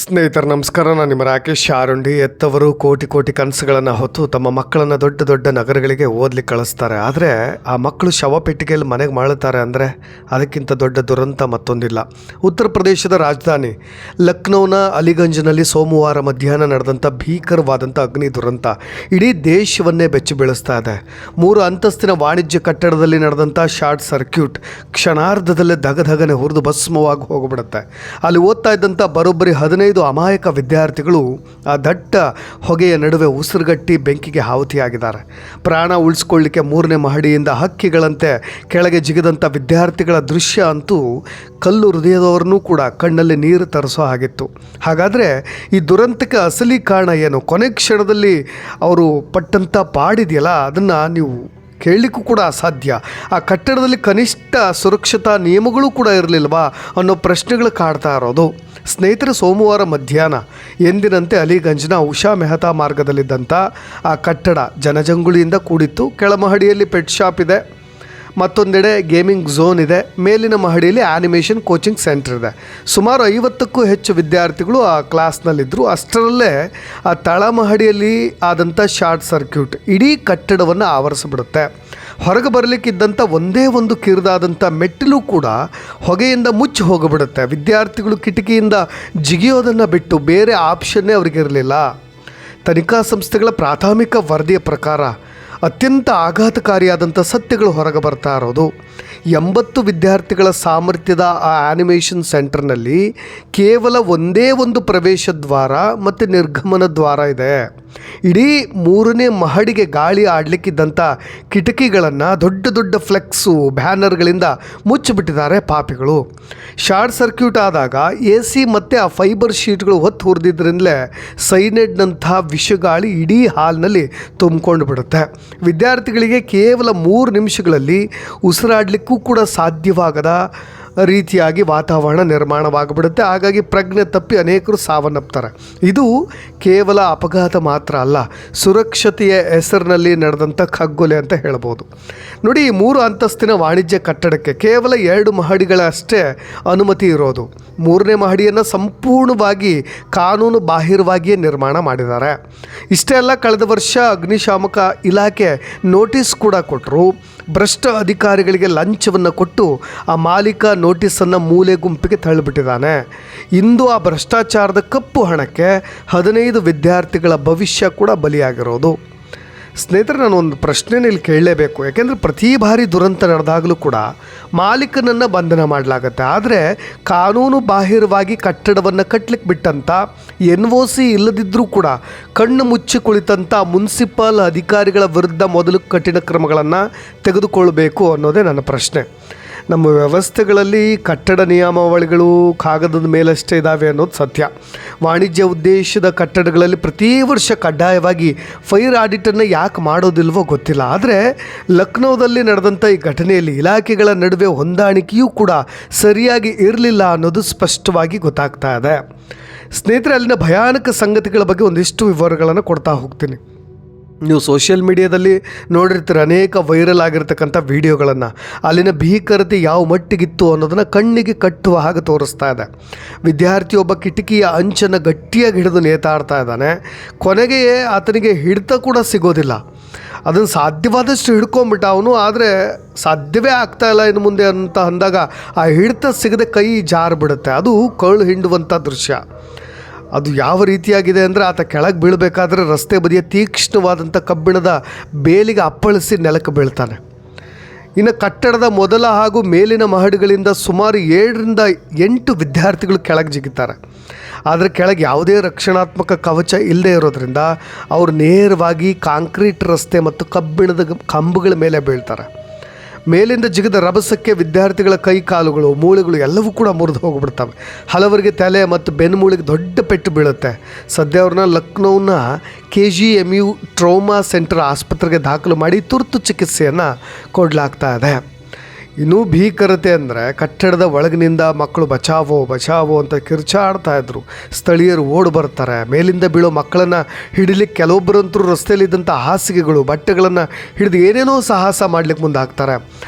ಸ್ನೇಹಿತರು ನಮಸ್ಕಾರ. ನಾನು ನಿಮ್ಮ ರಾಕೇಶ್ ಆರುಂಡಿ. ಎತ್ತವರು ಕೋಟಿ ಕೋಟಿ ಕನಸುಗಳನ್ನು ಹೊತ್ತು ತಮ್ಮ ಮಕ್ಕಳನ್ನು ದೊಡ್ಡ ದೊಡ್ಡ ನಗರಗಳಿಗೆ ಓದಲಿಕ್ಕೆ ಕಳಿಸ್ತಾರೆ. ಆದರೆ ಆ ಮಕ್ಕಳು ಶವಪೆಟ್ಟಿಗೆಯಲ್ಲಿ ಮನೆಗೆ ಮಾಡುತ್ತಾರೆ ಅಂದರೆ ಅದಕ್ಕಿಂತ ದೊಡ್ಡ ದುರಂತ ಮತ್ತೊಂದಿಲ್ಲ. ಉತ್ತರ ಪ್ರದೇಶದ ರಾಜಧಾನಿ ಲಕ್ನೋನ ಅಲಿಗಂಜ್ನಲ್ಲಿ ಸೋಮವಾರ ಮಧ್ಯಾಹ್ನ ನಡೆದಂಥ ಭೀಕರವಾದಂಥ ಅಗ್ನಿ ದುರಂತ ಇಡೀ ದೇಶವನ್ನೇ ಬೆಚ್ಚಿ ಬೀಳಿಸ್ತಾ ಇದೆ. 3 ಅಂತಸ್ತಿನ ವಾಣಿಜ್ಯ ಕಟ್ಟಡದಲ್ಲಿ ನಡೆದಂಥ ಶಾರ್ಟ್ ಸರ್ಕ್ಯೂಟ್ ಕ್ಷಣಾರ್ಧದಲ್ಲೇ ದಗದಗನೆ ಹುರಿದು ಭಸ್ಮವಾಗಿ ಹೋಗಿಬಿಡುತ್ತೆ. ಅಲ್ಲಿ ಓದ್ತಾ ಇದ್ದಂಥ ಬರೋಬ್ಬರಿ 15 ಅಮಾಯಕ ವಿದ್ಯಾರ್ಥಿಗಳು ಆ ದಟ್ಟ ಹೊಗೆಯ ನಡುವೆ ಉಸಿರುಗಟ್ಟಿ ಬೆಂಕಿಗೆ ಆಹುತಿಯಾಗಿದ್ದಾರೆ. ಪ್ರಾಣ ಉಳಿಸ್ಕೊಳ್ಳಿಕ್ಕೆ 3ನೇ ಮಹಡಿಯಿಂದ ಹಕ್ಕಿಗಳಂತೆ ಕೆಳಗೆ ಜಿಗಿದಂಥ ವಿದ್ಯಾರ್ಥಿಗಳ ದೃಶ್ಯ ಅಂತೂ ಕಲ್ಲು ಹೃದಯದವರನ್ನೂ ಕೂಡ ಕಣ್ಣಲ್ಲಿ ನೀರು ತರಿಸೋ ಹಾಗಿತ್ತು. ಹಾಗಾದರೆ ಈ ದುರಂತಕ್ಕೆ ಅಸಲಿ ಕಾರಣ ಏನು? ಕೊನೆ ಕ್ಷಣದಲ್ಲಿ ಅವರು ಪಟ್ಟಂಥ ಪಾಡಿದೆಯಲ್ಲ, ಅದನ್ನು ನೀವು ಕೇಳಲಿಕ್ಕೂ ಕೂಡ ಅಸಾಧ್ಯ. ಆ ಕಟ್ಟಡದಲ್ಲಿ ಕನಿಷ್ಠ ಸುರಕ್ಷತಾ ನಿಯಮಗಳು ಕೂಡ ಇರಲಿಲ್ವಾ ಅನ್ನೋ ಪ್ರಶ್ನೆಗಳು ಕಾಡ್ತಾ ಇರೋದು. ಸ್ನೇಹಿತರೆ, ಸೋಮವಾರ ಮಧ್ಯಾಹ್ನ ಎಂದಿನಂತೆ ಅಲಿಗಂಜ್ನ ಉಷಾ ಮೆಹ್ತಾ ಮಾರ್ಗದಲ್ಲಿದ್ದಂಥ ಆ ಕಟ್ಟಡ ಜನಜಂಗುಳಿಯಿಂದ ಕೂಡಿತ್ತು. ಕೆಳಮಹಡಿಯಲ್ಲಿ ಪೆಟ್ ಶಾಪ್ ಇದೆ, ಮತ್ತೊಂದೆಡೆ ಗೇಮಿಂಗ್ ಝೋನ್ ಇದೆ, ಮೇಲಿನ ಮಹಡಿಯಲ್ಲಿ ಆ್ಯನಿಮೇಷನ್ ಕೋಚಿಂಗ್ ಸೆಂಟರ್ ಇದೆ. ಸುಮಾರು 50ಕ್ಕೂ ಹೆಚ್ಚು ವಿದ್ಯಾರ್ಥಿಗಳು ಆ ಕ್ಲಾಸ್ನಲ್ಲಿದ್ದರು. ಅಷ್ಟರಲ್ಲೇ ಆ ತಳಮಹಡಿಯಲ್ಲಿ ಆದಂಥ ಶಾರ್ಟ್ ಸರ್ಕ್ಯೂಟ್ ಇಡೀ ಕಟ್ಟಡವನ್ನು ಆವರಿಸಿಬಿಡುತ್ತೆ. ಹೊರಗೆ ಬರಲಿಕ್ಕಿದ್ದಂಥ ಒಂದೇ ಒಂದು ಕಿರಿದಾದಂಥ ಮೆಟ್ಟಿಲು ಕೂಡ ಹೊಗೆಯಿಂದ ಮುಚ್ಚಿ ಹೋಗಿಬಿಡುತ್ತೆ. ವಿದ್ಯಾರ್ಥಿಗಳು ಕಿಟಕಿಯಿಂದ ಜಿಗಿಯೋದನ್ನು ಬಿಟ್ಟು ಬೇರೆ ಆಪ್ಷನ್ನೇ ಅವರಿಗಿರಲಿಲ್ಲ. ತನಿಖಾ ಸಂಸ್ಥೆಗಳ ಪ್ರಾಥಮಿಕ ವರದಿಯ ಪ್ರಕಾರ ಅತ್ಯಂತ ಆಘಾತಕಾರಿಯಾದಂಥ ಸತ್ಯಗಳು ಹೊರಗೆ ಬರ್ತಾ ಇರೋದು. 80 ವಿದ್ಯಾರ್ಥಿಗಳ ಸಾಮರ್ಥ್ಯದ ಆ ಆ್ಯನಿಮೇಷನ್ ಸೆಂಟರ್ನಲ್ಲಿ ಕೇವಲ ಒಂದೇ ಒಂದು ಪ್ರವೇಶ ದ್ವಾರ ಮತ್ತು ನಿರ್ಗಮನ ದ್ವಾರ ಇದೆ. ಇಡೀ 3ನೇ ಮಹಡಿಗೆ ಗಾಳಿ ಆಡಲಿಕ್ಕಿದ್ದಂಥ ಕಿಟಕಿಗಳನ್ನು ದೊಡ್ಡ ದೊಡ್ಡ ಫ್ಲೆಕ್ಸು ಬ್ಯಾನರ್ಗಳಿಂದ ಮುಚ್ಚಿಬಿಟ್ಟಿದ್ದಾರೆ ಪಾಪಿಗಳು. ಶಾರ್ಟ್ ಸರ್ಕ್ಯೂಟ್ ಆದಾಗ AC ಮತ್ತು ಆ ಫೈಬರ್ ಶೀಟ್ಗಳು ಹೊತ್ತು ಹುರಿದಿದ್ದರಿಂದಲೇ ಸೈನೆಡ್ನಂಥ ವಿಷಗಾಳಿ ಇಡೀ ಹಾಲ್ನಲ್ಲಿ ತುಂಬಿಕೊಂಡು ಬಿಡುತ್ತೆ. ವಿದ್ಯಾರ್ಥಿಗಳಿಗೆ ಕೇವಲ 3 ನಿಮಿಷಗಳಲ್ಲಿ ಉಸಿರಾಡಲಿಕ್ಕೂ ಕೂಡ ಸಾಧ್ಯವಾಗದ ರೀತಿಯಾಗಿ ವಾತಾವರಣ ನಿರ್ಮಾಣವಾಗಿಬಿಡುತ್ತೆ. ಹಾಗಾಗಿ ಪ್ರಜ್ಞೆ ತಪ್ಪಿ ಅನೇಕರು ಸಾವನ್ನಪ್ತಾರೆ. ಇದು ಕೇವಲ ಅಪಘಾತ ಮಾತ್ರ ಅಲ್ಲ, ಸುರಕ್ಷತೆಯ ಹೆಸರಿನಲ್ಲಿ ನಡೆದಂಥ ಕಗ್ಗೊಲೆ ಅಂತ ಹೇಳ್ಬೋದು. ನೋಡಿ, ಈ 3 ಅಂತಸ್ತಿನ ವಾಣಿಜ್ಯ ಕಟ್ಟಡಕ್ಕೆ ಕೇವಲ 2 ಮಹಡಿಗಳಷ್ಟೇ ಅನುಮತಿ ಇರೋದು. 3ನೇ ಮಹಡಿಯನ್ನು ಸಂಪೂರ್ಣವಾಗಿ ಕಾನೂನು ಬಾಹಿರವಾಗಿಯೇ ನಿರ್ಮಾಣ ಮಾಡಿದ್ದಾರೆ. ಇಷ್ಟೇ ಅಲ್ಲ, ಕಳೆದ ವರ್ಷ ಅಗ್ನಿಶಾಮಕ ಇಲಾಖೆ ನೋಟಿಸ್ ಕೂಡ ಕೊಟ್ಟರು. ಭ್ರಷ್ಟ ಅಧಿಕಾರಿಗಳಿಗೆ ಲಂಚವನ್ನು ಕೊಟ್ಟು ಆ ಮಾಲೀಕ ನೋಟಿಸನ್ನು ಮೂಲೆ ಗುಂಪಿಗೆ ತಳ್ಳಿಬಿಟ್ಟಿದ್ದಾನೆ. ಇಂದು ಆ ಭ್ರಷ್ಟಾಚಾರದ ಕಪ್ಪು ಹಣಕ್ಕೆ 15 ವಿದ್ಯಾರ್ಥಿಗಳ ಭವಿಷ್ಯ ಕೂಡ ಬಲಿಯಾಗಿರೋದು. ಸ್ನೇಹಿತರೆ, ನಾನು ಒಂದು ಪ್ರಶ್ನೆನ ಇಲ್ಲಿ ಕೇಳಲೇಬೇಕು. ಯಾಕೆಂದರೆ ಪ್ರತಿ ಬಾರಿ ದುರಂತ ನಡೆದಾಗಲೂ ಕೂಡ ಮಾಲೀಕನನ್ನು ಬಂಧನ ಮಾಡಲಾಗತ್ತೆ. ಆದರೆ ಕಾನೂನು ಬಾಹಿರವಾಗಿ ಕಟ್ಟಡವನ್ನು ಕಟ್ಟಲಿಕ್ಕೆ ಬಿಟ್ಟಂಥ NOC ಇಲ್ಲದಿದ್ದರೂ ಕೂಡ ಕಣ್ಣು ಮುಚ್ಚಿ ಕುಳಿತಂಥ ಮುನ್ಸಿಪಲ್ ಅಧಿಕಾರಿಗಳ ವಿರುದ್ಧ ಮೊದಲು ಕಠಿಣ ಕ್ರಮಗಳನ್ನು ತೆಗೆದುಕೊಳ್ಳಬೇಕು ಅನ್ನೋದೇ ನನ್ನ ಪ್ರಶ್ನೆ. ನಮ್ಮ ವ್ಯವಸ್ಥೆಗಳಲ್ಲಿ ಕಟ್ಟಡ ನಿಯಮಾವಳಿಗಳು ಕಾಗದದ ಮೇಲಷ್ಟೇ ಇದ್ದಾವೆ ಅನ್ನೋದು ಸತ್ಯ. ವಾಣಿಜ್ಯ ಉದ್ದೇಶದ ಕಟ್ಟಡಗಳಲ್ಲಿ ಪ್ರತಿ ವರ್ಷ ಕಡ್ಡಾಯವಾಗಿ ಫೈರ್ ಆಡಿಟನ್ನು ಯಾಕೆ ಮಾಡೋದಿಲ್ವೋ ಗೊತ್ತಿಲ್ಲ. ಆದರೆ ಲಕ್ನೋದಲ್ಲಿ ನಡೆದಂಥ ಈ ಘಟನೆಯಲ್ಲಿ ಇಲಾಖೆಗಳ ನಡುವೆ ಹೊಂದಾಣಿಕೆಯೂ ಕೂಡ ಸರಿಯಾಗಿ ಇರಲಿಲ್ಲ ಅನ್ನೋದು ಸ್ಪಷ್ಟವಾಗಿ ಗೊತ್ತಾಗ್ತಾ ಇದೆ. ಸ್ನೇಹಿತರೆ, ಅಲ್ಲಿನ ಭಯಾನಕ ಸಂಗತಿಗಳ ಬಗ್ಗೆ ಒಂದಿಷ್ಟು ವಿವರಗಳನ್ನು ಕೊಡ್ತಾ ಹೋಗ್ತೀನಿ. ನೀವು ಸೋಷಿಯಲ್ ಮೀಡಿಯಾದಲ್ಲಿ ನೋಡಿರ್ತೀರ ಅನೇಕ ವೈರಲ್ ಆಗಿರ್ತಕ್ಕಂಥ ವಿಡಿಯೋಗಳನ್ನು. ಅಲ್ಲಿನ ಭೀಕರತೆ ಯಾವ ಮಟ್ಟಿಗಿತ್ತು ಅನ್ನೋದನ್ನು ಕಣ್ಣಿಗೆ ಕಟ್ಟುವ ಹಾಗೆ ತೋರಿಸ್ತಾ ಇದೆ. ವಿದ್ಯಾರ್ಥಿಯೊಬ್ಬ ಕಿಟಕಿಯ ಅಂಚನ್ನು ಗಟ್ಟಿಯಾಗಿ ಹಿಡಿದು ನೇತಾಡ್ತಾ ಇದ್ದಾನೆ. ಕೊನೆಗೆ ಆತನಿಗೆ ಹಿಡಿತ ಕೂಡ ಸಿಗೋದಿಲ್ಲ. ಅದನ್ನು ಸಾಧ್ಯವಾದಷ್ಟು ಹಿಡ್ಕೊಂಬಿಟ್ಟ ಅವನು. ಆದರೆ ಸಾಧ್ಯವೇ ಆಗ್ತಾಯಿಲ್ಲ ಇನ್ನು ಮುಂದೆ ಅಂತ ಅಂದಾಗ ಆ ಹಿಡಿತ ಸಿಗದೆ ಕೈ ಜಾರಿಬಿಡುತ್ತೆ. ಅದು ಕಳ್ಳು ಹಿಂಡುವಂಥ ದೃಶ್ಯ. ಅದು ಯಾವ ರೀತಿಯಾಗಿದೆ ಅಂದರೆ, ಆತ ಕೆಳಗೆ ಬೀಳಬೇಕಾದ್ರೆ ರಸ್ತೆ ಬದಿಯ ತೀಕ್ಷ್ಣವಾದಂಥ ಕಬ್ಬಿಣದ ಬೇಲಿಗೆ ಅಪ್ಪಳಿಸಿ ನೆಲಕ್ಕೆ ಬೀಳ್ತಾನೆ. ಇನ್ನು ಕಟ್ಟಡದ ಮೊದಲ ಹಾಗೂ ಮೇಲಿನ ಮಹಡಿಗಳಿಂದ ಸುಮಾರು 7ರಿಂದ 8 ವಿದ್ಯಾರ್ಥಿಗಳು ಕೆಳಗೆ ಜಿಗಿತಾರೆ. ಆದರೆ ಕೆಳಗೆ ಯಾವುದೇ ರಕ್ಷಣಾತ್ಮಕ ಕವಚ ಇಲ್ಲದೆ ಇರೋದ್ರಿಂದ ಅವರು ನೇರವಾಗಿ ಕಾಂಕ್ರೀಟ್ ರಸ್ತೆ ಮತ್ತು ಕಬ್ಬಿಣದ ಕಂಬಗಳ ಮೇಲೆ ಬೀಳ್ತಾರೆ. ಮೇಲಿಂದ ಜಿಗಿದ ರಭಸಕ್ಕೆ ವಿದ್ಯಾರ್ಥಿಗಳ ಕೈ ಕಾಲುಗಳು ಮೂಳೆಗಳು ಎಲ್ಲವೂ ಕೂಡ ಮುರಿದು ಹೋಗಿಬಿಡ್ತವೆ. ಹಲವರಿಗೆ ತಲೆ ಮತ್ತು ಬೆನ್ನುಮೂಳೆಗೆ ದೊಡ್ಡ ಪೆಟ್ಟು ಬೀಳುತ್ತೆ. ಸದ್ಯ ಅವ್ರನ್ನ ಲಕ್ನೋನ KGMU ಟ್ರೋಮಾ ಸೆಂಟರ್ ಆಸ್ಪತ್ರೆಗೆ ದಾಖಲು ಮಾಡಿ ತುರ್ತು ಚಿಕಿತ್ಸೆಯನ್ನು ಕೊಡಲಾಗ್ತಾ ಇದೆ. ಇನ್ನೂ ಭೀಕರತೆ ಅಂದರೆ, ಕಟ್ಟಡದ ಒಳಗಿನಿಂದ ಮಕ್ಕಳು ಬಚಾವೋ ಬಚಾವೋ ಅಂತ ಕಿರ್ಚಾಡ್ತಾಯಿದ್ರು. ಸ್ಥಳೀಯರು ಓಡಿ ಬರ್ತಾರೆ. ಮೇಲಿಂದ ಬೀಳೋ ಮಕ್ಕಳನ್ನು ಹಿಡಿಲಿಕ್ಕೆ ಕೆಲವೊಬ್ಬರಂತೂ ರಸ್ತೆಯಲ್ಲಿದ್ದಂಥ ಹಾಸಿಗೆಗಳು ಬಟ್ಟೆಗಳನ್ನು ಹಿಡಿದು ಏನೇನೋ ಸಾಹಸ ಮಾಡಲಿಕ್ಕೆ ಮುಂದಾಗ್ತಾರೆ.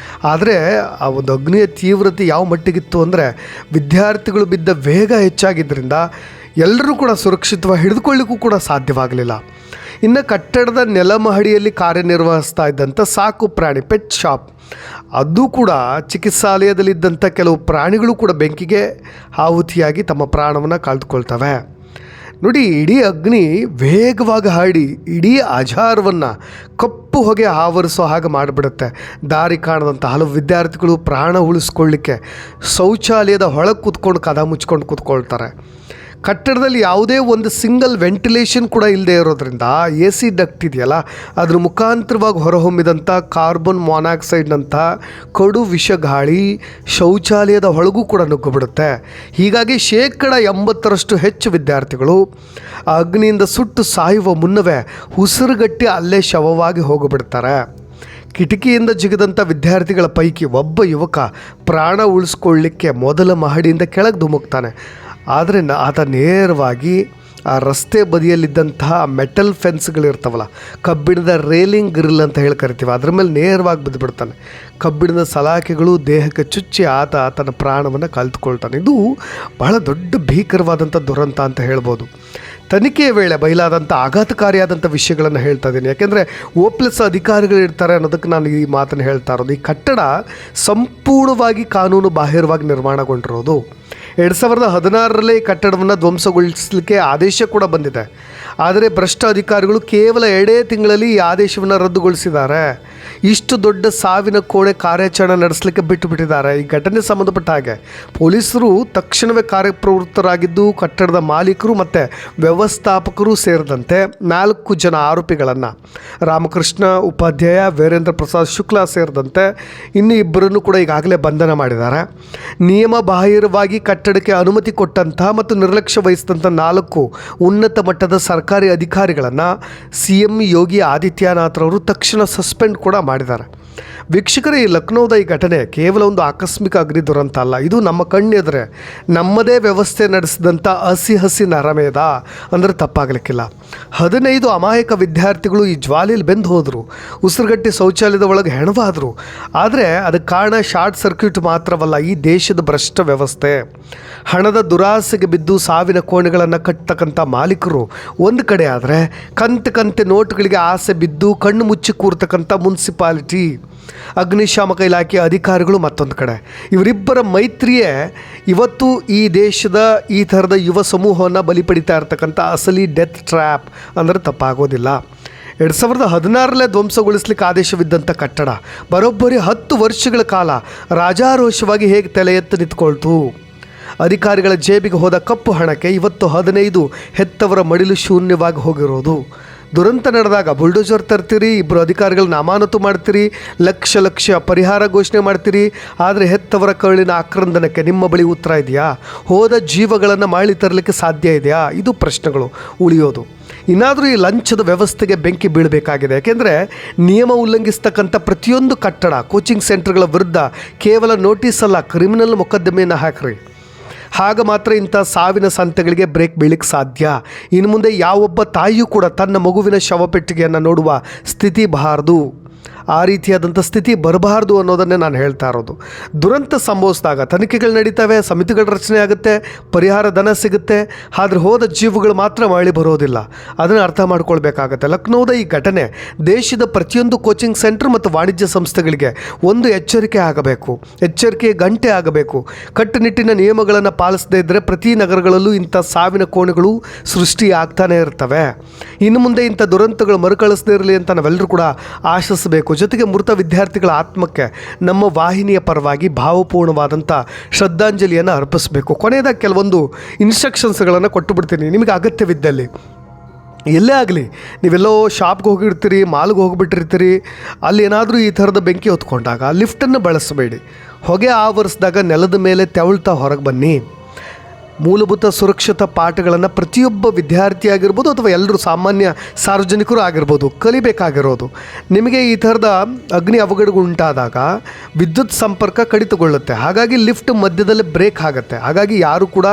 ಆದರೆ ಆ ಒಂದು ಅಗ್ನಿಯ ತೀವ್ರತೆ ಯಾವ ಮಟ್ಟಿಗಿತ್ತು ಅಂದರೆ, ವಿದ್ಯಾರ್ಥಿಗಳು ಬಿದ್ದ ವೇಗ ಹೆಚ್ಚಾಗಿದ್ದರಿಂದ ಎಲ್ಲರೂ ಕೂಡ ಸುರಕ್ಷಿತವಾಗಿ ಹಿಡಿದುಕೊಳ್ಳಿಕ್ಕೂ ಕೂಡ ಸಾಧ್ಯವಾಗಲಿಲ್ಲ. ಇನ್ನು ಕಟ್ಟಡದ ನೆಲಮಹಡಿಯಲ್ಲಿ ಕಾರ್ಯನಿರ್ವಹಿಸ್ತಾ ಇದ್ದಂಥ ಸಾಕು ಪ್ರಾಣಿ ಪೆಟ್ ಶಾಪ್, ಅದು ಕೂಡ ಚಿಕಿತ್ಸಾಲಯದಲ್ಲಿದ್ದಂಥ ಕೆಲವು ಪ್ರಾಣಿಗಳು ಕೂಡ ಬೆಂಕಿಗೆ ಆಹುತಿಯಾಗಿ ತಮ್ಮ ಪ್ರಾಣವನ್ನು ಕಳೆದುಕೊಳ್ತವೆ. ನೋಡಿ, ಇಡೀ ಅಗ್ನಿ ವೇಗವಾಗಿ ಹರಡಿ ಇಡೀ ಅಜಾರವನ್ನು ಕಪ್ಪು ಹೊಗೆ ಆವರಿಸೋ ಹಾಗೆ ಮಾಡಿಬಿಡುತ್ತೆ. ದಾರಿ ಕಾಣದಂಥ ಹಲವು ವಿದ್ಯಾರ್ಥಿಗಳು ಪ್ರಾಣ ಉಳಿಸ್ಕೊಳ್ಳಿಕ್ಕೆ ಶೌಚಾಲಯದ ಹೊಳಗೆ ಕೂತ್ಕೊಂಡು ಕದ ಮುಚ್ಕೊಂಡು ಕೂತ್ಕೊಳ್ತಾರೆ. ಕಟ್ಟಡದಲ್ಲಿ ಯಾವುದೇ ಒಂದು ಸಿಂಗಲ್ ವೆಂಟಿಲೇಷನ್ ಕೂಡ ಇಲ್ಲದೆ ಇರೋದ್ರಿಂದ AC ಡಕ್ಟ್ ಇದೆಯಲ್ಲ, ಅದ್ರ ಮುಖಾಂತರವಾಗಿ ಹೊರಹೊಮ್ಮಿದಂಥ ಕಾರ್ಬನ್ ಮಾನಾಕ್ಸೈಡ್ನಂಥ ಕಡು ವಿಷ ಗಾಳಿ ಶೌಚಾಲಯದ ಒಳಗೂ ಕೂಡ ನುಗ್ಗಿಬಿಡುತ್ತೆ. ಹೀಗಾಗಿ 80% ಹೆಚ್ಚು ವಿದ್ಯಾರ್ಥಿಗಳು ಆ ಅಗ್ನಿಯಿಂದ ಸುಟ್ಟು ಸಾಯುವ ಮುನ್ನವೇ ಉಸಿರುಗಟ್ಟಿ ಅಲ್ಲೇ ಶವವಾಗಿ ಹೋಗಿಬಿಡ್ತಾರೆ. ಕಿಟಕಿಯಿಂದ ಜಿಗಿದಂಥ ವಿದ್ಯಾರ್ಥಿಗಳ ಪೈಕಿ ಒಬ್ಬ ಯುವಕ ಪ್ರಾಣ ಉಳಿಸ್ಕೊಳ್ಳಿಕ್ಕೆ ಮೊದಲ ಮಹಡಿಯಿಂದ ಕೆಳಗೆ ಧುಮುಕ್ತಾನೆ. ಆದರೆ ಆತ ನೇರವಾಗಿ ಆ ರಸ್ತೆ ಬದಿಯಲ್ಲಿದ್ದಂತಹ ಮೆಟಲ್ ಫೆನ್ಸ್ಗಳಿರ್ತಾವಲ್ಲ, ಕಬ್ಬಿಣದ ರೇಲಿಂಗ್ ಗ್ರಿಲ್ ಅಂತ ಹೇಳಿ ಕರಿತೀವಿ, ಅದ್ರ ಮೇಲೆ ನೇರವಾಗಿ ಬಿದ್ದುಬಿಡ್ತಾನೆ. ಕಬ್ಬಿಣದ ಸಲಾಕೆಗಳು ದೇಹಕ್ಕೆ ಚುಚ್ಚಿ ಆತ ತನ್ನ ಪ್ರಾಣವನ್ನು ಕಳೆದುಕೊಳ್ತಾನೆ. ಇದು ಬಹಳ ದೊಡ್ಡ ಭೀಕರವಾದಂಥ ದುರಂತ ಅಂತ ಹೇಳ್ಬೋದು. ತನಿಖೆಯ ವೇಳೆ ಬಯಲಾದಂಥ ಆಘಾತಕಾರಿಯಾದಂಥ ವಿಷಯಗಳನ್ನು ಹೇಳ್ತಾ ಇದ್ದೀನಿ, ಯಾಕೆಂದರೆ OPLS ಅಧಿಕಾರಿಗಳಿರ್ತಾರೆ ಅನ್ನೋದಕ್ಕೆ ನಾನು ಈ ಮಾತನ್ನು ಹೇಳ್ತಾ ಇರೋದು. ಈ ಕಟ್ಟಡ ಸಂಪೂರ್ಣವಾಗಿ ಕಾನೂನು ಬಾಹಿರವಾಗಿ ನಿರ್ಮಾಣಗೊಂಡಿರೋದು. 2016 ಈ ಕಟ್ಟಡವನ್ನು ಧ್ವಂಸಗೊಳಿಸಲಿಕ್ಕೆ ಆದೇಶ ಕೂಡ ಬಂದಿದೆ. ಆದರೆ ಭ್ರಷ್ಟ ಅಧಿಕಾರಿಗಳು ಕೇವಲ 2 ತಿಂಗಳಲ್ಲಿ ಈ ಆದೇಶವನ್ನು ರದ್ದುಗೊಳಿಸಿದ್ದಾರೆ. ಇಷ್ಟು ದೊಡ್ಡ ಸಾವಿನ ಕೋಣೆ ಕಾರ್ಯಾಚರಣೆ ನಡೆಸಲಿಕ್ಕೆ ಬಿಟ್ಟುಬಿಟ್ಟಿದ್ದಾರೆ. ಈ ಘಟನೆ ಸಂಬಂಧಪಟ್ಟ ಹಾಗೆ ಪೊಲೀಸರು ತಕ್ಷಣವೇ ಕಾರ್ಯಪ್ರವೃತ್ತರಾಗಿದ್ದು ಕಟ್ಟಡದ ಮಾಲೀಕರು ಮತ್ತು ವ್ಯವಸ್ಥಾಪಕರು ಸೇರಿದಂತೆ 4 ಜನ ಆರೋಪಿಗಳನ್ನು, ರಾಮಕೃಷ್ಣ ಉಪಾಧ್ಯಾಯ, ವೀರೇಂದ್ರ ಪ್ರಸಾದ್ ಶುಕ್ಲಾ ಸೇರಿದಂತೆ ಇನ್ನು 2 ಕೂಡ ಈಗಾಗಲೇ ಬಂಧನ ಮಾಡಿದ್ದಾರೆ. ನಿಯಮ ಬಾಹಿರವಾಗಿ ಕಟ್ಟಡಕ್ಕೆ ಅನುಮತಿ ಕೊಟ್ಟಂತಹ ಮತ್ತು ನಿರ್ಲಕ್ಷ್ಯ ವಹಿಸಿದಂಥ 4 ಉನ್ನತ ಮಟ್ಟದ ಸರ್ಕಾರಿ ಅಧಿಕಾರಿಗಳನ್ನು CM ಯೋಗಿ ಆದಿತ್ಯನಾಥ್ರವರು ತಕ್ಷಣ ಸಸ್ಪೆಂಡ್ ಕೂಡ ಮಾಡಿದ್ದಾರೆ. ವೀಕ್ಷಕರೇ, ಈ ಲಕ್ನೋದ ಈ ಘಟನೆ ಕೇವಲ ಒಂದು ಆಕಸ್ಮಿಕ ಅಗ್ನಿ ದುರಂತ ಅಲ್ಲ. ಇದು ನಮ್ಮ ಕಣ್ಣೆದುರೆ ನಮ್ಮದೇ ವ್ಯವಸ್ಥೆ ನಡೆಸಿದಂಥ ಹಸಿ ನರಮೇಧ ಅಂದರೆ ತಪ್ಪಾಗಲಿಕ್ಕಿಲ್ಲ. 15 ಅಮಾಯಕ ವಿದ್ಯಾರ್ಥಿಗಳು ಈ ಜ್ವಾಲೆಯಲ್ಲಿ ಬೆಂದು ಹೋದರು, ಉಸಿರುಗಟ್ಟಿ ಶೌಚಾಲಯದ ಒಳಗೆ ಹೆಣವಾದರು. ಆದರೆ ಅದಕ್ಕೆ ಕಾರಣ ಶಾರ್ಟ್ ಸರ್ಕ್ಯೂಟ್ ಮಾತ್ರವಲ್ಲ, ಈ ದೇಶದ ಭ್ರಷ್ಟ ವ್ಯವಸ್ಥೆ. ಹಣದ ದುರಾಸೆಗೆ ಬಿದ್ದು ಸಾವಿನ ಕೋಣೆಗಳನ್ನು ಕಟ್ಟತಕ್ಕಂಥ ಮಾಲೀಕರು ಒಂದು ಕಡೆ ಆದರೆ, ಕಂತೆ ನೋಟುಗಳಿಗೆ ಆಸೆ ಬಿದ್ದು ಕಣ್ಣು ಮುಚ್ಚಿ ಕೂರ್ತಕ್ಕಂಥ ಮುನ್ಸಿಪಾಲಿಟಿ, ಅಗ್ನಿಶಾಮಕ ಇಲಾಖೆ ಅಧಿಕಾರಿಗಳು ಮತ್ತೊಂದು ಕಡೆ. ಇವರಿಬ್ಬರ ಮೈತ್ರಿಯೇ ಇವತ್ತು ಈ ದೇಶದ ಈ ಥರದ ಯುವ ಸಮೂಹವನ್ನು ಬಲಿ ಪಡಿತಾ ಇರ್ತಕ್ಕಂಥ ಅಸಲಿ ಡೆತ್ ಟ್ರ್ಯಾಪ್ ಅಂದರೆ ತಪ್ಪಾಗೋದಿಲ್ಲ. 2016 ಧ್ವಂಸಗೊಳಿಸಲಿಕ್ಕೆ ಆದೇಶವಿದ್ದಂಥ ಕಟ್ಟಡ ಬರೋಬ್ಬರಿ 10 ವರ್ಷಗಳ ಕಾಲ ರಾಜಾರೋಷವಾಗಿ ಹೇಗೆ ತಲೆ ಎತ್ತು ನಿಂತ್ಕೊಳ್ತು. ಅಧಿಕಾರಿಗಳ ಜೇಬಿಗೆ ಹೋದ ಕಪ್ಪು ಹಣಕ್ಕೆ ಇವತ್ತು 15 ಹೆತ್ತವರ ಮಡಿಲು ಶೂನ್ಯವಾಗಿ ಹೋಗಿರೋದು. ದುರಂತ ನಡೆದಾಗ ಬುಲ್ಡೋಜರ್ ತರ್ತೀರಿ, 2 ಅಧಿಕಾರಿಗಳನ್ನ ಅಮಾನತು ಮಾಡ್ತೀರಿ, ಲಕ್ಷ ಪರಿಹಾರ ಘೋಷಣೆ ಮಾಡ್ತೀರಿ. ಆದರೆ ಹೆತ್ತವರ ಕರುಳಿನ ಆಕ್ರಂದನಕ್ಕೆ ನಿಮ್ಮ ಬಳಿ ಉತ್ತರ ಇದೆಯಾ? ಹೋದ ಜೀವಗಳನ್ನು ಮರಳಿ ತರಲಿಕ್ಕೆ ಸಾಧ್ಯ ಇದೆಯಾ? ಇದು ಪ್ರಶ್ನೆಗಳು ಉಳಿಯೋದು. ಇನ್ನಾದರೂ ಈ ಲಂಚದ ವ್ಯವಸ್ಥೆಗೆ ಬೆಂಕಿ ಬೀಳಬೇಕಾಗಿದೆ. ಯಾಕೆಂದರೆ ನಿಯಮ ಉಲ್ಲಂಘಿಸ್ತಕ್ಕಂಥ ಪ್ರತಿಯೊಂದು ಕಟ್ಟಡ, ಕೋಚಿಂಗ್ ಸೆಂಟರ್ಗಳ ವಿರುದ್ಧ ಕೇವಲ ನೋಟಿಸ್ ಅಲ್ಲ, ಕ್ರಿಮಿನಲ್ ಮೊಕದ್ದಮೆಯನ್ನು ಹಾಕ್ರಿ. ಆಗ ಮಾತ್ರ ಇಂಥ ಸಾವಿನ ಸಂತೆಗಳಿಗೆ ಬ್ರೇಕ್ ಬೀಳಕ್ಕೆ ಸಾಧ್ಯ. ಇನ್ನು ಮುಂದೆ ಯಾವೊಬ್ಬ ತಾಯಿಯೂ ಕೂಡ ತನ್ನ ಮಗುವಿನ ಶವಪೆಟ್ಟಿಗೆಯನ್ನು ನೋಡುವ ಸ್ಥಿತಿ ಬಾರದು. ಆ ರೀತಿಯಾದಂಥ ಸ್ಥಿತಿ ಬರಬಾರ್ದು ಅನ್ನೋದನ್ನೇ ನಾನು ಹೇಳ್ತಾ ಇರೋದು. ದುರಂತ ಸಂಭವಿಸಿದಾಗ ತನಿಖೆಗಳು ನಡೀತವೆ, ಸಮಿತಿಗಳ ರಚನೆ ಆಗುತ್ತೆ, ಪರಿಹಾರ ಧನ ಸಿಗುತ್ತೆ. ಆದರೆ ಹೋದ ಜೀವಗಳು ಮಾತ್ರ ಮರಳಿ ಬರೋದಿಲ್ಲ. ಅದನ್ನು ಅರ್ಥ ಮಾಡ್ಕೊಳ್ಬೇಕಾಗತ್ತೆ. ಲಕ್ನೋದ ಈ ಘಟನೆ ದೇಶದ ಪ್ರತಿಯೊಂದು ಕೋಚಿಂಗ್ ಸೆಂಟರ್ ಮತ್ತು ವಾಣಿಜ್ಯ ಸಂಸ್ಥೆಗಳಿಗೆ ಒಂದು ಎಚ್ಚರಿಕೆ ಆಗಬೇಕು, ಎಚ್ಚರಿಕೆ ಗಂಟೆ ಆಗಬೇಕು. ಕಟ್ಟುನಿಟ್ಟಿನ ನಿಯಮಗಳನ್ನು ಪಾಲಿಸದೇ ಇದ್ದರೆ ಪ್ರತಿ ನಗರಗಳಲ್ಲೂ ಇಂಥ ಸಾವಿನ ಕೋಣೆಗಳು ಸೃಷ್ಟಿ ಆಗ್ತಾನೆ ಇರ್ತವೆ. ಇನ್ನು ಮುಂದೆ ಇಂಥ ದುರಂತಗಳು ಮರುಕಳಿಸದೇ ಇರಲಿ ಅಂತ ನಾವೆಲ್ಲರೂ ಕೂಡ ಆಶಿಸಬೇಕು. ಜೊತೆಗೆ ಮೃತ ವಿದ್ಯಾರ್ಥಿಗಳ ಆತ್ಮಕ್ಕೆ ನಮ್ಮ ವಾಹಿನಿಯ ಪರವಾಗಿ ಭಾವಪೂರ್ಣವಾದಂಥ ಶ್ರದ್ಧಾಂಜಲಿಯನ್ನು ಅರ್ಪಿಸಬೇಕು. ಕೊನೆಯದಾಗಿ ಕೆಲವೊಂದು ಇನ್ಸ್ಟ್ರಕ್ಷನ್ಸ್ಗಳನ್ನು ಕೊಟ್ಟು ಬಿಡ್ತೀನಿ. ನಿಮಗೆ ಅಗತ್ಯವಿದ್ದಲ್ಲಿ ಎಲ್ಲೇ ಆಗಲಿ, ನೀವೆಲ್ಲೋ ಶಾಪ್ಗೆ ಹೋಗಿರ್ತೀರಿ, ಮಾಲ್ಗೆ ಹೋಗಿಬಿಟ್ಟಿರ್ತೀರಿ, ಅಲ್ಲಿ ಏನಾದರೂ ಈ ಥರದ ಬೆಂಕಿ ಹೊತ್ಕೊಂಡಾಗ ಲಿಫ್ಟನ್ನು ಬಳಸಬೇಡಿ. ಹೊಗೆ ಆವರಿಸಿದಾಗ ನೆಲದ ಮೇಲೆ ತೆವಳ್ತಾ ಹೊರಗೆ ಬನ್ನಿ. ಮೂಲಭೂತ ಸುರಕ್ಷತಾ ಪಾಠಗಳನ್ನು ಪ್ರತಿಯೊಬ್ಬ ವಿದ್ಯಾರ್ಥಿ ಆಗಿರ್ಬೋದು ಅಥವಾ ಎಲ್ಲರೂ ಸಾಮಾನ್ಯ ಸಾರ್ವಜನಿಕರು ಆಗಿರ್ಬೋದು ಕಲಿಬೇಕಾಗಿರೋದು. ನಿಮಗೆ ಈ ಥರದ ಅಗ್ನಿ ಅವಘಡಗಳು ಉಂಟಾದಾಗ ವಿದ್ಯುತ್ ಸಂಪರ್ಕ ಕಡಿತಗೊಳ್ಳುತ್ತೆ. ಹಾಗಾಗಿ ಲಿಫ್ಟ್ ಮಧ್ಯದಲ್ಲಿ ಬ್ರೇಕ್ ಆಗುತ್ತೆ. ಹಾಗಾಗಿ ಯಾರು ಕೂಡ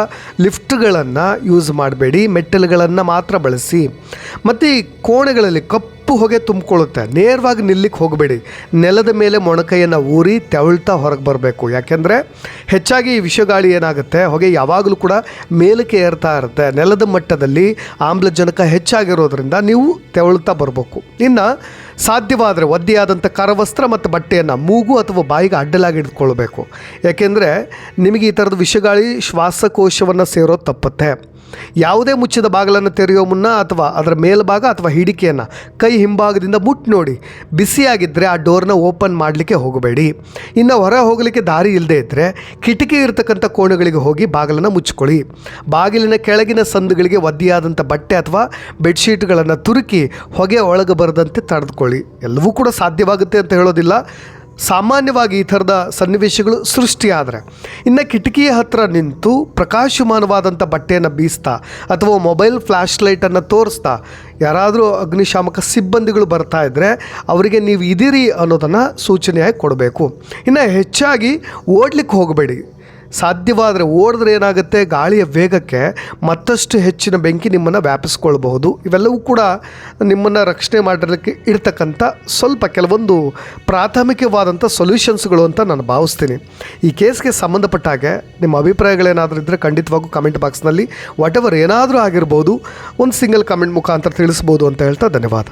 ಲಿಫ್ಟ್ಗಳನ್ನು ಯೂಸ್ ಮಾಡಬೇಡಿ, ಮೆಟ್ಟಲುಗಳನ್ನು ಮಾತ್ರ ಬಳಸಿ. ಮತ್ತು ಈ ಕೋಣೆಗಳಲ್ಲಿ ಕಪ್ಪು ಹೊಗೆ ತುಂಬಿಕೊಳ್ಳುತ್ತೆ. ನೇರವಾಗಿ ನಿಲ್ಲಿಕ್ಕೆ ಹೋಗಬೇಡಿ. ನೆಲದ ಮೇಲೆ ಮೊಣಕೈಯನ್ನು ಊರಿ ತೆವಳ್ತಾ ಹೊರಗೆ ಬರಬೇಕು. ಯಾಕೆಂದರೆ ಹೆಚ್ಚಾಗಿ ಈ ವಿಷಗಾಳಿ ಏನಾಗುತ್ತೆ, ಹೊಗೆ ಯಾವಾಗಲೂ ಕೂಡ ಮೇಲಕ್ಕೆ ಏರ್ತಾ ಇರುತ್ತೆ. ನೆಲದ ಮಟ್ಟದಲ್ಲಿ ಆಮ್ಲಜನಕ ಹೆಚ್ಚಾಗಿರೋದ್ರಿಂದ ನೀವು ತೆವಳ್ತಾ ಬರಬೇಕು. ಇನ್ನು ಸಾಧ್ಯವಾದರೆ ಒದ್ದೆಯಾದಂಥ ಕರವಸ್ತ್ರ ಮತ್ತು ಬಟ್ಟೆಯನ್ನು ಮೂಗು ಅಥವಾ ಬಾಯಿಗೆ ಅಡ್ಡಲಾಗಿ ಹಿಡಿದುಕೊಳ್ಬೇಕು. ಯಾಕೆಂದರೆ ನಿಮಗೆ ಈ ಥರದ ವಿಷಗಾಳಿ ಶ್ವಾಸಕೋಶವನ್ನು ಸೇರೋದು ತಪ್ಪುತ್ತೆ. ಯಾವುದೇ ಮುಚ್ಚಿದ ಬಾಗಿಲನ್ನು ತೆರೆಯೋ ಮುನ್ನ ಅಥವಾ ಅದರ ಮೇಲ್ಭಾಗ ಅಥವಾ ಹಿಡಿಕೆಯನ್ನು ಕೈ ಹಿಂಭಾಗದಿಂದ ಮುಟ್ಟಿ ನೋಡಿ. ಬಿಸಿಯಾಗಿದ್ದರೆ ಆ ಡೋರ್ನ ಓಪನ್ ಮಾಡಲಿಕ್ಕೆ ಹೋಗಬೇಡಿ. ಇನ್ನು ಹೊರ ಹೋಗಲಿಕ್ಕೆ ದಾರಿ ಇಲ್ಲದೆ ಇದ್ದರೆ ಕಿಟಕಿ ಇರತಕ್ಕಂಥ ಕೋಣೆಗಳಿಗೆ ಹೋಗಿ ಬಾಗಿಲನ್ನು ಮುಚ್ಕೊಳ್ಳಿ. ಬಾಗಿಲಿನ ಕೆಳಗಿನ ಸಂದುಗಳಿಗೆ ಒದ್ದೆಯಾದಂಥ ಬಟ್ಟೆ ಅಥವಾ ಬೆಡ್ಶೀಟ್ಗಳನ್ನು ತುರುಕಿ ಹೊಗೆ ಒಳಗೆ ಬರದಂತೆ ತಡೆದುಕೊಳ್ಳಿ. ಎಲ್ಲವೂ ಕೂಡ ಸಾಧ್ಯವಾಗುತ್ತೆ ಅಂತ ಹೇಳೋದಿಲ್ಲ. ಸಾಮಾನ್ಯವಾಗಿ ಈ ಥರದ ಸನ್ನಿವೇಶಗಳು ಸೃಷ್ಟಿಯಾದರೆ ಇನ್ನು ಕಿಟಕಿಯ ಹತ್ತಿರ ನಿಂತು ಪ್ರಕಾಶಮಾನವಾದಂಥ ಬಟ್ಟೆಯನ್ನು ಬೀಸ್ತಾ ಅಥವಾ ಮೊಬೈಲ್ ಫ್ಲ್ಯಾಶ್ ಲೈಟನ್ನು ತೋರಿಸ್ತಾ ಯಾರಾದರೂ ಅಗ್ನಿಶಾಮಕ ಸಿಬ್ಬಂದಿಗಳು ಬರ್ತಾ ಇದ್ದರೆ ಅವರಿಗೆ ನೀವು ಇದ್ದೀರಿ ಅನ್ನೋದನ್ನು ಸೂಚನೆಯಾಗಿ ಕೊಡಬೇಕು. ಇನ್ನು ಹೆಚ್ಚಾಗಿ ಓಡಲಿಕ್ಕೆ ಹೋಗಬೇಡಿ. ಸಾಧ್ಯವಾದರೆ ಓಡಿದ್ರೆ ಏನಾಗುತ್ತೆ, ಗಾಳಿಯ ವೇಗಕ್ಕೆ ಮತ್ತಷ್ಟು ಹೆಚ್ಚಿನ ಬೆಂಕಿ ನಿಮ್ಮನ್ನು ವ್ಯಾಪಿಸ್ಕೊಳ್ಬಹುದು. ಇವೆಲ್ಲವೂ ಕೂಡ ನಿಮ್ಮನ್ನು ರಕ್ಷಣೆ ಮಾಡಲಿಕ್ಕೆ ಇರ್ತಕ್ಕಂಥ ಸ್ವಲ್ಪ ಕೆಲವೊಂದು ಪ್ರಾಥಮಿಕವಾದಂಥ ಸೊಲ್ಯೂಷನ್ಸ್ಗಳು ಅಂತ ನಾನು ಭಾವಿಸ್ತೀನಿ. ಈ ಕೇಸ್ಗೆ ಸಂಬಂಧಪಟ್ಟ ಹಾಗೆ ನಿಮ್ಮ ಅಭಿಪ್ರಾಯಗಳೇನಾದರೂ ಇದ್ದರೆ ಖಂಡಿತವಾಗೂ ಕಮೆಂಟ್ ಬಾಕ್ಸ್ನಲ್ಲಿ ವಾಟ್ ಎವರ್ ಏನಾದರೂ ಆಗಿರ್ಬೋದು ಒಂದು ಸಿಂಗಲ್ ಕಮೆಂಟ್ ಮುಖಾಂತರ ತಿಳಿಸ್ಬೋದು ಅಂತ ಹೇಳ್ತಾ ಧನ್ಯವಾದ.